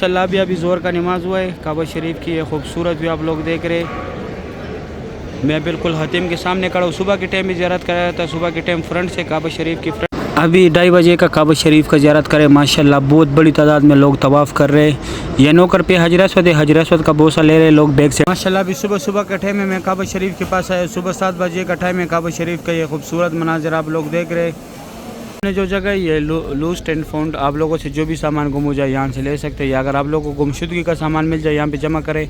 माशाल्लाह अभी ज़ोर का नमाज़ हुआ है। काबा शरीफ की ये खूबसूरत भी आप लोग देख रहे। मैं बिल्कुल हतीम के सामने खड़ा हूँ। सुबह के टाइम में ज़ियारत कराया था, सुबह के टाइम फ्रंट से काबा शरीफ की फ्रंट। अभी 2:30 बजे का काबा शरीफ का ज़ियारत करें। माशाल्लाह बहुत बड़ी तादाद में लोग तवाफ़ कर रहे हैं। ये नौकर पे हजर अस्वद है, हजर अस्वद का बोसा ले रहे लोग बैग से। माशाल्लाह अभी सुबह सुबह का टाइम में मैं काबा शरीफ के पास आया। सुबह 7 बजे का टाइम है। काबा शरीफ का ये खूबसूरत मनाज़र आप लोग देख रहे हैं। जो जगह ये लूज एंड फाउंड, आप लोगों से जो भी सामान गुम हो जाए यहाँ से ले सकते हैं, या अगर आप लोगों को गुमशुदगी का सामान मिल जाए यहाँ पे जमा करें।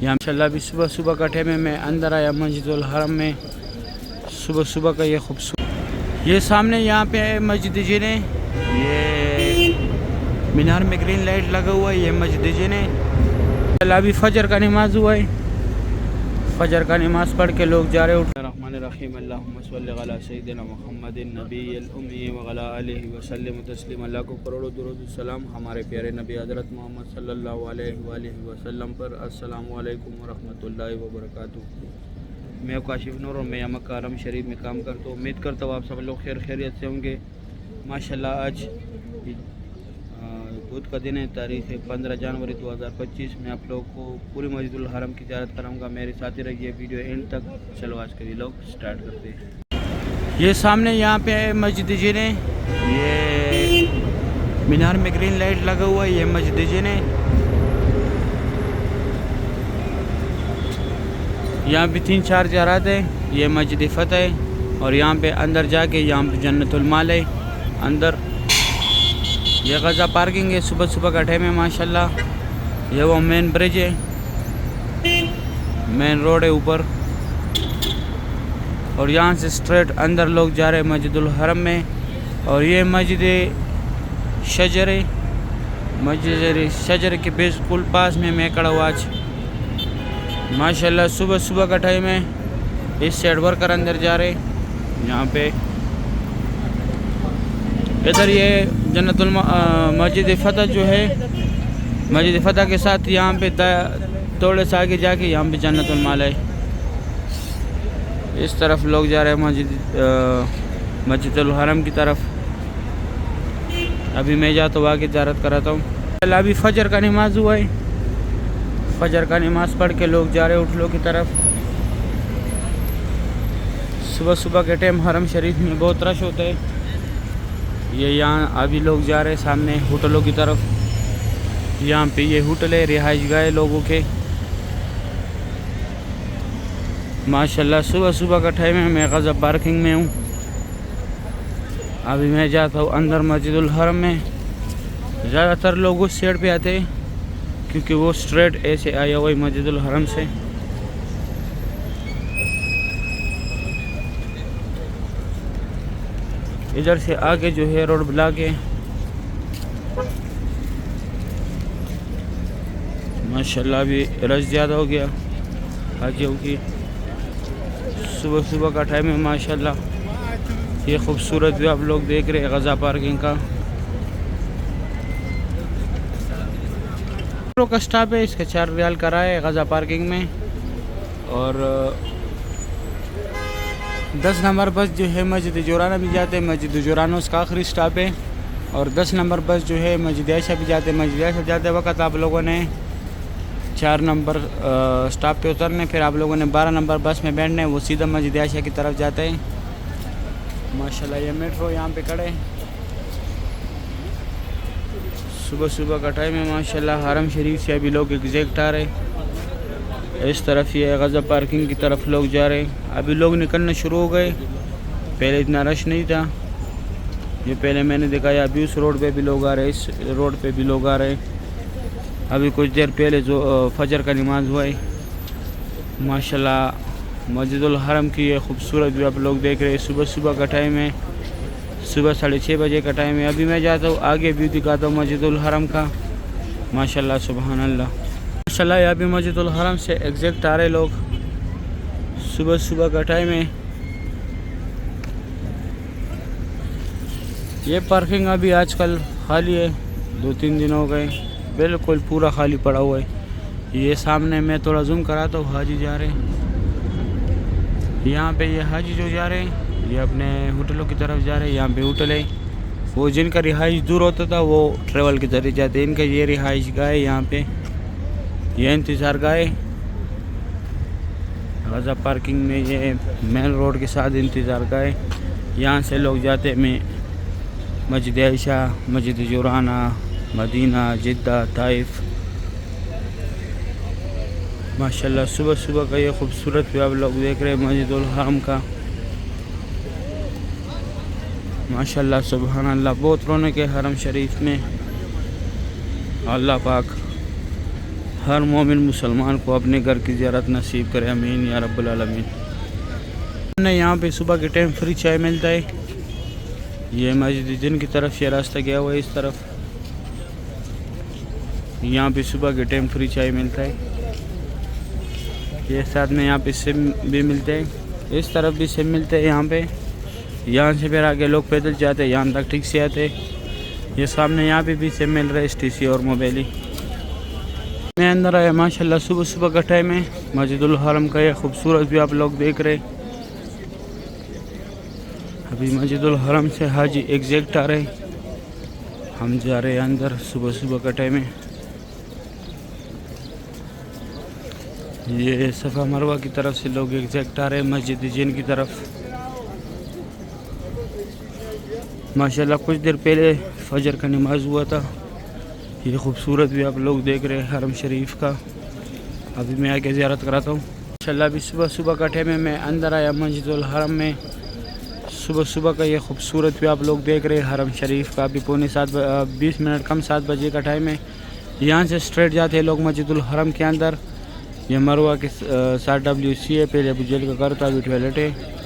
यहाँ माशाल्लाह अभी सुबह सुबह का टाइम में मैं अंदर आया मस्जिदुल हरम में। सुबह सुबह का ये खूबसूरत, ये सामने यहाँ पे मस्जिद जिने, ये मीनार में ग्रीन लाइट लगा हुआ है, ये मस्जिद जिने। अभी फजर का नमाज हुआ है। फजर का नमाज पढ़ के लोग जा रहे हैं। रहमानिर्रहीम अल्लाहुम्मा सल्लि अला सय्यिदिना मुहम्मदिन नबिय्यिल उम्मी व अला आलिहि व सल्लिम तस्लीमा। अल्लाह को करोड़ों दुरूद सलाम हमारे प्यारे नबी हज़रत मोहम्मद सल्लल्लाहु अलैहि वसल्लम पर। अस्सलामु अलैकुम व रहमतुल्लाहि व बरकातुहू। मैं काशिफ नूर और मैं मक्का हरम शरीफ में काम करता हूँ। उम्मीद करता हूँ आप सब लोग खैरियत से होंगे। माशाल्लाह आज बुध का दिन है, तारीख़ है 15 जनवरी 2025। मैं आप लोगों को पूरी मस्जिदुल हरम की ज़ियारत कराऊंगा। मेरे साथ ही रहिए वीडियो एंड तक। चलो आज के व्लॉग स्टार्ट करते हैं। ये सामने यहाँ पे मस्जिद जिने, ये मीनार में ग्रीन लाइट लगा हुआ है, ये मस्जिद जिने। यहाँ पे 3-4 ज़ियारत है। ये मस्जिद फ़तह है और यहाँ पे अंदर जाके यहाँ पे जन्नतुल माल है अंदर। ये गज़ा पार्किंग है। सुबह सुबह का टाइम है माशाल्लाह। ये वो मेन ब्रिज है, मेन रोड है ऊपर, और यहाँ से स्ट्रेट अंदर लोग जा रहे हैं मस्जिदुल हरम में। और ये मस्जिद शजर है, मस्जिद शजर के बिल्कुल पास में मैं खड़ा हुआ आज। माशाल्लाह सुबह सुबह का टाइम है। इस साइड वर्कर अंदर जा रहे यहाँ पे। इधर ये जन्नतुल मस्जिद फ़तह जो है, मस्जिद फ़तह के साथ यहाँ पे थोड़े से आगे जाके यहाँ पे जन्नतुल माल है। इस तरफ लोग जा रहे हैं मस्जिदुल हरम की तरफ। अभी मैं जाता हूँ आगे ज़ियारत कराता हूँ। अभी फजर का नमाज हुआ है। फजर का नमाज पढ़ के लोग जा रहे हैं होटलों की तरफ। सुबह सुबह के टाइम हरम शरीफ में बहुत रश होता है। ये यहाँ अभी लोग जा रहे हैं सामने होटलों की तरफ। यहाँ पे ये होटल है, रिहाइश गाह लोगों के। माशाल्लाह सुबह सुबह का टाइम है। मैं गज़ा पार्किंग में हूँ। अभी मैं जाता हूँ अंदर मस्जिदुल हरम में। ज़्यादातर लोग उस साइड पे आते हैं क्योंकि वो स्ट्रेट ऐसे आया हुआ है मस्जिदुल हरम से। इधर से आगे जो है रोड ब्लॉक है। माशाल्लाह अभी रश ज़्यादा हो गया हाजियों की। सुबह सुबह का टाइम है माशाल्लाह। ये खूबसूरत भी आप लोग देख रहे हैं गज़ा पार्किंग का। का स्टॉप है, इसका 4 रियाल करा है गज़ा पार्किंग में। और 10 नंबर बस जो है मस्जिद जोराना भी जाते हैं। मस्जिद जोराना उसका आखिरी स्टॉप है। और 10 नंबर बस जो है मस्जिद आयशा भी जाते हैं। मस्जिद आयशा जाते वक्त आप लोगों ने 4 नंबर स्टॉप पे उतरने, फिर आप लोगों ने 12 नंबर बस में बैठना है, वो सीधा मस्जिद आयशा की तरफ जाते हैं। माशाल्लाह ये मेट्रो यहाँ पे खड़े हैं। सुबह सुबह का टाइम है माशाल्लाह। हरम शरीफ से अभी लोग एग्जैक्ट आ रहे हैं। इस तरफ ये गज़ा पार्किंग की तरफ लोग जा रहे हैं। अभी लोग निकलना शुरू हो गए। पहले इतना रश नहीं था। ये पहले मैंने दिखाया। अभी उस रोड पे भी लोग आ रहे हैं, इस रोड पे भी लोग आ रहे हैं। अभी कुछ देर पहले जो फजर का नमाज हुआ है। माशाल्लाह मस्जिदुल हरम की ये खूबसूरत भी आप लोग देख रहे हैं। सुबह सुबह का टाइम है। सुबह 6:30 बजे का टाइम है। अभी मैं जाता हूँ आगे व्यू दिखाता हूँ मस्जिदुल हरम का। माशाल्लाह सुभान अल्लाह। माशाल्लाह अभी मस्जिदुल हरम से एग्जैक्ट आ रहे लोग। सुबह सुबह का टाइम है। ये पार्किंग अभी आजकल खाली है, 2-3 दिन हो गए, बिल्कुल पूरा खाली पड़ा हुआ है। ये सामने मैं थोड़ा जूम कराता हूँ, हाजी जा रहे हैं। यहाँ पे ये हाजी जो जा रहे हैं ये अपने होटलों की तरफ जा रहे हैं। यहाँ पे होटल है वो जिनका रिहाइश दूर होता था वो ट्रेवल के ज़रिए जाते। इनका ये रिहाइश गाह है यहाँ पे, ये इंतज़ार गाह है गज़ा पार्किंग में। ये मेन रोड के साथ इंतज़ार गाह है। यहाँ से लोग जाते में मस्जिद आयशा, मस्जिद जुराना, मदीना, जिद्दा, ताइफ। माशाल्लाह सुबह सुबह का ये खूबसूरत व्यू आप लोग देख रहे हैं मस्जिदुल हरम का। माशाल्लाह सुभान अल्लाह, बहुत रौनक है हरम शरीफ में। अल्लाह पाक हर मोमिन मुसलमान को अपने घर की ज़ियारत नसीब करे, आमीन या रब्बुल आलमीन। हमने यहाँ पे सुबह के टाइम फ्री चाय मिलता है। ये मस्जिद जिन की तरफ से रास्ता गया हुआ है, इस तरफ यहाँ पे सुबह के टाइम फ्री चाय मिलता है। ये साथ में यहाँ पे सिम भी मिलते हैं, इस तरफ भी सिम मिलते हैं यहाँ पे। यहाँ से फिर आगे लोग पैदल जाते हैं, यहाँ तक ठीक से आते। ये सामने यहाँ पे भी सिम मिल रहा है, STC और मोबाइली। मैं अंदर आया, माशाल्लाह सुबह सुबह का टाइम है। मस्जिदुल हरम का ये खूबसूरत भी आप लोग देख रहे। अभी मस्जिदुल हरम से हाजी एग्जैक्ट आ रहे, हम जा रहे हैं अंदर। सुबह सुबह का टाइम है। ये सफ़ा मरवा की तरफ से लोग एग्जैक्ट आ रहे हैं मस्जिद जिन की तरफ। माशाल्लाह कुछ देर पहले फजर का नमाज हुआ था। ये खूबसूरत भी आप लोग देख रहे हैं हरम शरीफ का। अभी मैं आके ज़ियारत कराता हूँ। माशाल्लाह अभी सुबह सुबह का टाइम है। मैं अंदर आया मस्जिदुल हरम में। सुबह सुबह का ये खूबसूरत भी आप लोग देख रहे हैं हरम शरीफ का। अभी पौने 20 मिनट कम 7 बजे का टाइम है। यहाँ से स्ट्रेट जाते हैं लोग मस्जिदुल हरम के अंदर। ये मरवा के साथ WC है, पहले अबू जेल का घर था, अभी टॉयलेट है।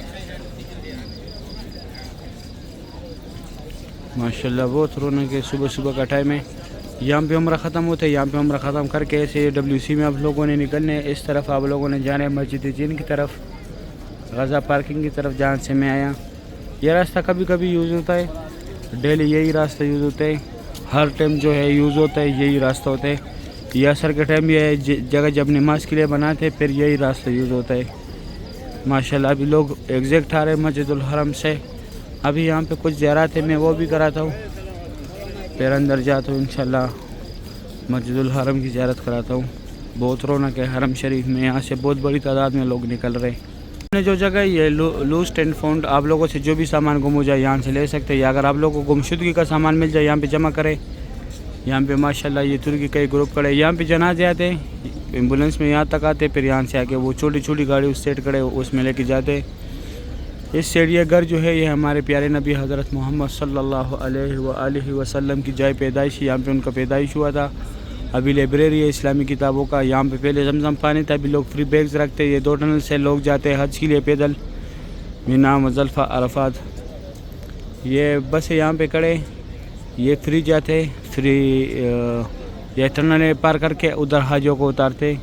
माशाल्लाह बहुत रौनक है, सुबह सुबह का टाइम है। यहाँ पे उम्रा ख़त्म होता है। यहाँ पे उम्रा ख़त्म करके ऐसे WC में आप लोगों ने निकलने, इस तरफ आप लोगों ने जाना है मस्जिद जिन की तरफ, गज़ा पार्किंग की तरफ जहाँ से मैं आया। ये रास्ता कभी कभी यूज़ होता है, डेली यही रास्ता यूज़ होता है। हर टाइम जो है यूज़ होता है, यही रास्ता होता है। यह असर के टाइम भी है, जगह जब नमाज के लिए बनाते फिर यही रास्ता यूज़ होता है। माशाल्लाह अभी लोग एग्जैक्ट आ रहे हैं मस्जिदुल हरम से। अभी यहाँ पे कुछ ज़ियारत है, मैं वो भी कराता हूँ। फिर अंदर जाता हूँ इंशाल्लाह, मस्जिदुल हरम की ज़ियारत कराता हूँ। बहुत रौनक है हरम शरीफ में। यहाँ से बहुत बड़ी तादाद में लोग निकल रहे हैं। हमने जो जगह ये लूस्ट एंड फाउंड, आप लोगों से जो भी सामान गुम हो जाए यहाँ से ले सकते हैं, या अगर आप लोगों को गुमशुदगी का सामान मिल जाए यहाँ पे जमा करें। यहाँ पे माशाल्लाह ये तुर्की कई ग्रुप खड़े। यहाँ पे जनाजे आते हैं, एम्बुलेंस में यहाँ तक आते, फिर यहाँ से आके वो छोटी छोटी गाड़ी उस साइड खड़े उसमें लेके जाते। इस साइड ये घर जो है ये हमारे प्यारे नबी हज़रत मोहम्मद सल्लल्लाहु अलैहि वसल्लम की जाए पैदाइश, यहाँ पे उनका पैदाइश हुआ था। अभी लाइब्रेरी है इस्लामी किताबों का। यहाँ पे पहले जमजम पानी था, अभी लोग फ्री बैग्स रखते हैं। ये 2 टनल से लोग जाते हैं हज के लिए पैदल, मीना, मुज़दलिफ़ा, अरफात। ये बस यहाँ पे खड़े, ये फ्री जाते, फ्री ये टनल पार करके उधर हाजियों को उतारते।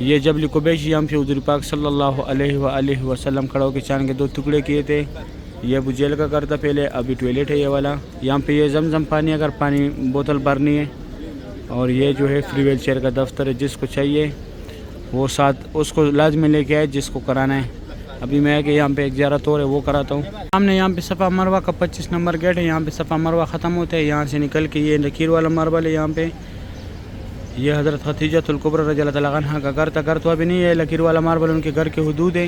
ये जबल कुबैश यहाँ पे हुज़ूर पाक सल्लल्लाहु अलैहि वसल्लम खड़ा होकर चांद के 2 टुकड़े किए थे। ये अबू जेल का घर था पहले, अभी टॉयलेट है ये वाला। यहाँ पे ये जमजम पानी, अगर पानी बोतल भरनी है। और ये जो है फ्री व्हील चेयर का दफ्तर है, जिसको चाहिए वो साथ उसको लाजमी लेके आए जिसको कराना है। अभी मैं कि यहाँ पे एक ज़ियारत और है वो कराता हूँ। सामने यहाँ पे सफ़ा मरवा का 25 नंबर गेट है। यहाँ पे सफ़ा मरवा ख़त्म होता है। यहाँ से निकल के ये नकीर वाला मार्बल है। यहाँ पे ये हज़रत खदीजतुल कुबरा रज़ियल्लाहु तआला अन्हा का घर था। घर तो अभी नहीं है, लकीर वाला मार्बल उनके घर के हुदूद है।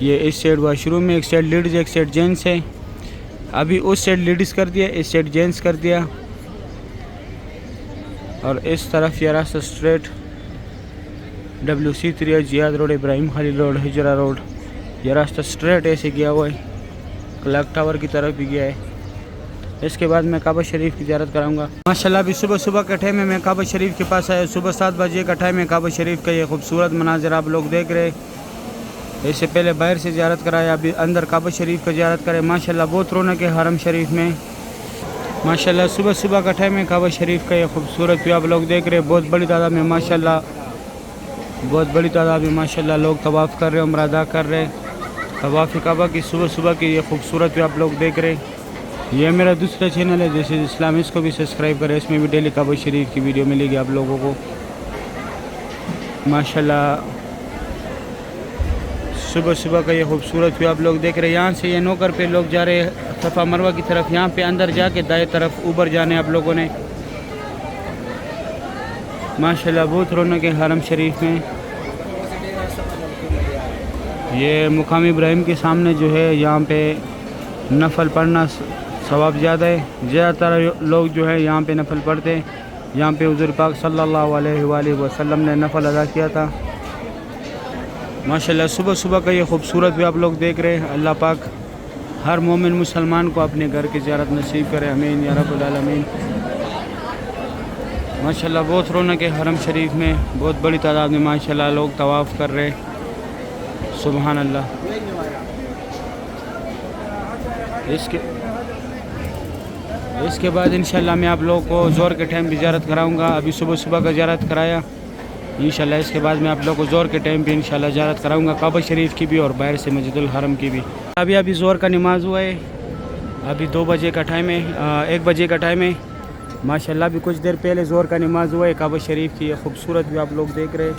ये इस साइड वाशरूम में, एक साइड लेडीज़ एक साइड जेंट्स है। अभी उस साइड लेडीज़ कर दिया, इस साइड जेंट्स कर दिया। और इस तरफ ये रास्ता straight WC 3 Ziyad road, Ibrahim Khalil road, Hijra road, ये रास्ता स्ट्रेट ऐसे गया हुआ है। क्लॉक टावर की तरफ भी गया है। इसके बाद मैं काबा शरीफ की ज़ियारत कराऊंगा। माशाल्लाह अभी सुबह सुबह का टाइम है। मैं काबा शरीफ के पास आया, सुबह 7 बजे का टाइम है। काबा शरीफ का ये खूबसूरत मनाजिर आप लोग देख रहे। इससे पहले बाहर से ज़ियारत कराया, अभी अंदर काबा शरीफ का ज़ियारत करें। माशाल्लाह बहुत रौनक है हरम शरीफ में। माशाल्लाह सुबह सुबह का टाइम है। काबा शरीफ का ये खूबसूरत भी आप लोग देख रहे हैं। बहुत बड़ी तादाद में माशाल्लाह, बहुत बड़ी तादाद में माशाल्लाह लोग तवाफ़ कर रहे हैं, उम्रा अदा कर रहे हैं। तवाफ़ काबा की सुबह सुबह की ये खूबसूरत भी आप लोग देख रहे हैं। ये मेरा दूसरा चैनल है जैसे इस्लाम, इसको भी सब्सक्राइब करें। इसमें भी डेली काबा शरीफ की वीडियो मिलेगी आप लोगों को। माशाल्लाह सुबह सुबह का ये खूबसूरत व्यू आप लोग देख रहे हैं। यहाँ से ये नौकर पे लोग जा रहे हैं सफ़ा मरवा की तरफ। यहाँ पे अंदर जाके दाएं तरफ ऊपर जाने आप लोगों ने। माशाल्लाह बहुत रौनक है हरम शरीफ में। ये मुकाम इब्राहिम के सामने जो है यहाँ पे नफल पढ़ना सवाब ज़्यादा है। ज़्यादातर लोग जो है यहाँ पे नफल पढ़ते हैं। यहाँ पे हुज़ूर पाक सल्लल्लाहु अलैहि वसल्लम ने नफल अदा किया था। माशाल्लाह सुबह सुबह का ये खूबसूरत भी आप लोग देख रहे हैं। अल्लाह पाक हर मोमिन मुसलमान को अपने घर की ज़ियारत नसीब करे, आमीन या रब्बुल आलमीन। माशाल्लाह बहुत रौनक है हरम शरीफ में। बहुत बड़ी तादाद में माशाल्लाह लोग तवाफ़ कर रहे हैं। सुबहान अल्लाह। इसके बाद इंशाल्लाह मैं आप लोगों को ज़ोर के टाइम भी ज़ियारत कराऊंगा। अभी सुबह सुबह का ज़ियारत कराया इंशाल्लाह। इसके बाद मैं आप लोगों को ज़ोर के टाइम भी इंशाल्लाह ज़ियारत कराऊंगा, काबा शरीफ की भी और बाहर से मस्जिदुल हरम की भी। अभी ज़ोर का नमाज हुआ है। अभी 2 बजे का टाइम है, 1 बजे का टाइम है। माशाल्लाह भी कुछ देर पहले ज़ोर का नमाज हुआ है। काबा शरीफ की खूबसूरत भी आप लोग देख रहे हैं।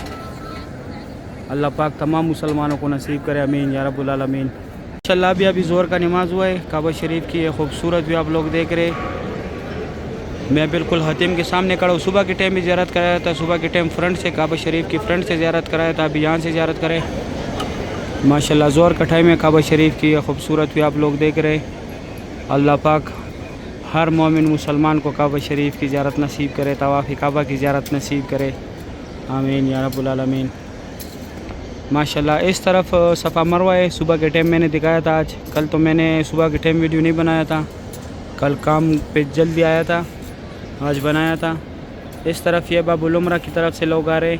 अल्लाह पाक तमाम मुसलमानों को नसीब करे, आमीन या रब्बुल आलमीन। माशाल्लाह अभी ज़ोर का नमाज हुआ है। काबा शरीफ की खूबसूरत भी आप लोग देख रहे हैं। मैं बिल्कुल हतीम के सामने खड़ा हूँ। सुबह के टाइम भी ज़ियारत कराया था। सुबह के टाइम फ्रंट से काबा शरीफ की फ्रंट से ज़ियारत कराया था। अभी यहाँ से ज़ियारत करें। माशाल्लाह ज़ोर का टाइम है। काबा शरीफ की खूबसूरत भी आप लोग देख रहे हैं। अल्लाह पाक हर मोमिन मुसलमान को काबा शरीफ की ज़ियारत नसीब करे, तवाफ़ काबा की ज़ियारत नसीब करे, आमीन या रब्बुल आलमीन। माशाल्लाह इस तरफ सफ़ा मरवा है। सुबह के टाइम मैंने दिखाया था आज। कल तो मैंने सुबह के टाइम वीडियो नहीं बनाया था, कल काम पे जल्दी आया था, आज बनाया था। इस तरफ ये बाबुल उमरा की तरफ से लोग आ रहे,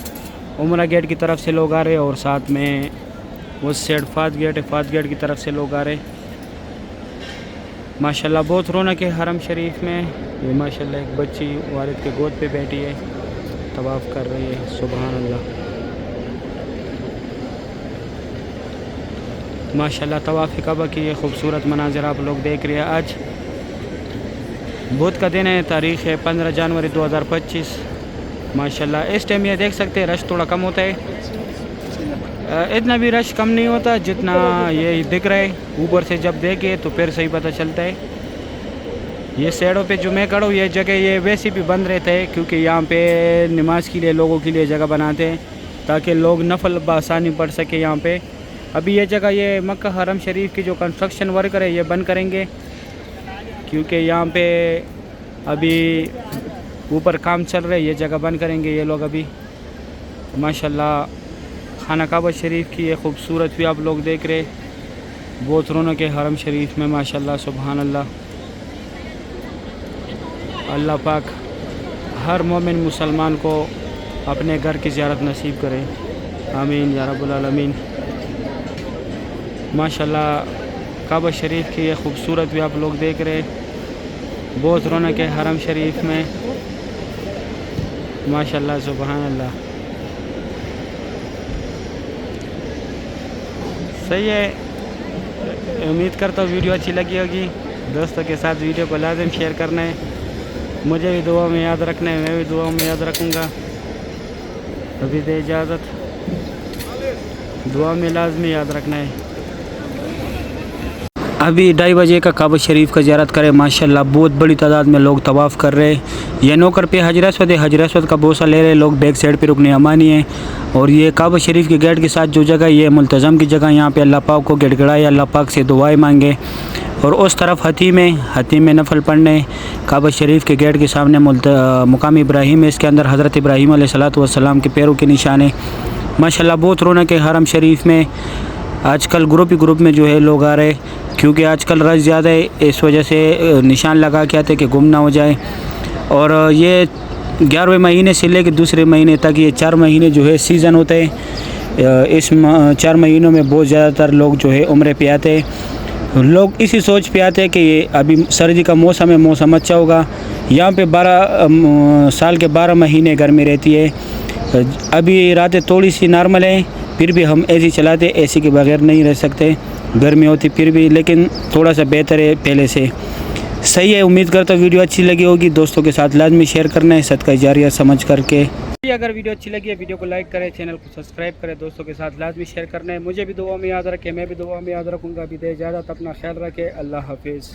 उमरा गेट की तरफ से लोग आ रहे और साथ में वो साइड फात गेट है, फात गेट की तरफ से लोग आ रहे। माशाल्लाह बहुत रौनक है हरम शरीफ में। ये माशाल्लाह एक बच्ची वालिद के गोद पे बैठी है, तवाफ़ कर रही है। सुभान अल्लाह। माशाल्लाह तवाफ़ काबा की ये खूबसूरत मनाज़र आप लोग देख रहे हैं। आज बुध का दिन है, तारीख़ है 15 जनवरी 2025। माशाल्लाह इस टाइम ये देख सकते हैं रश थोड़ा कम होता है। इतना भी रश कम नहीं होता जितना ये दिख रहा है। ऊपर से जब देखे तो फिर सही पता चलता है। ये साइडों पे जो मैं खड़ा हूँ, ये जगह ये वैसे भी बंद रहता है क्योंकि यहाँ पे नमाज के लिए लोगों के लिए जगह बनाते हैं ताकि लोग नफल बआसानी पढ़ सके यहाँ पे। अभी ये जगह ये मक्का हरम शरीफ की जो कंस्ट्रक्शन वर्कर है ये बंद करेंगे क्योंकि यहाँ पे अभी ऊपर काम चल रहा है। ये जगह बंद करेंगे ये लोग अभी। माशाल्लाह खाना काबा शरीफ की ये खूबसूरत भी आप लोग देख रहे। बहुत रौनक है हरम शरीफ में माशाल्लाह। सुभान अल्लाह। अल्लाह पाक हर मोमिन मुसलमान को अपने घर की ज़ियारत नसीब करे, आमीन या रब्बुल आलमीन। माशाल्लाह काबा शरीफ की ये खूबसूरत भी आप लोग देख रहे। बहुत रौनक है हरम शरीफ में माशाल्लाह। सुभान अल्लाह। सही है, उम्मीद करता हूँ वीडियो अच्छी लगी होगी। दोस्तों के साथ वीडियो को लाज़िम शेयर करना है। मुझे भी दुआ में याद रखना है, मैं भी दुआ में याद रखूँगा। अभी दे इजाज़त, दुआ में लाजमी याद रखना है। अभी 2:30 बजे का काबा शरीफ का ज़ियारत करें। माशाल्लाह बहुत बड़ी तादाद में लोग तवाफ़ कर रहे हैं। ये नौकर पे हजर अस्वद है, हजर अस्वद का बोसा ले रहे लोग। बैक साइड पे रुकने अमानी है। और ये काबा शरीफ के गेट के साथ जो जगह, ये मुल्तज़म की जगह, यहाँ पे अल्लाह पाक को गिड़गिड़ाए, अल्लाह पाक से दुआएं मांगे। और उस तरफ हतीम में नफल पढ़ने काबा शरीफ के गेट के सामने मुकाम इब्राहिम है। इसके अंदर हज़रत इब्राहिम अलैहिस्सलाम के पैरों के निशान है। माशाल्लाह बहुत रौनक है हरम शरीफ में। आजकल ग्रुप में जो है लोग आ रहे क्योंकि आजकल रश ज़्यादा है, इस वजह से निशान लगा के आते कि गुम ना हो जाए। और ये 11वें महीने से लेकर दूसरे महीने तक ये 4 महीने जो है सीज़न होता है। इस 4 महीनों में बहुत ज़्यादातर लोग जो है उम्रे पे आते हैं। लोग इसी सोच पे आते हैं कि ये अभी सर्दी का मौसम है, मौसम अच्छा होगा। यहाँ पे 12 साल के 12 महीने गर्मी रहती है। अभी रातें थोड़ी सी नॉर्मल हैं, फिर भी हम एसी चलाते, एसी के बगैर नहीं रह सकते, गर्मी होती फिर भी, लेकिन थोड़ा सा बेहतर है पहले से। सही है, उम्मीद करता हूँ वीडियो अच्छी लगी होगी। दोस्तों के साथ लाजमी शेयर करना है सदका जारिया समझ करके। अगर वीडियो अच्छी लगी है वीडियो को लाइक करें, चैनल को सब्सक्राइब करें, दोस्तों के साथ लाजमी शेयर करना है। मुझे भी दुआ में याद रखें, मैं भी दुआ में याद रखूँगा। अभी दे इजाज़त, अपना ख्याल रखें, अल्लाह हाफिज़।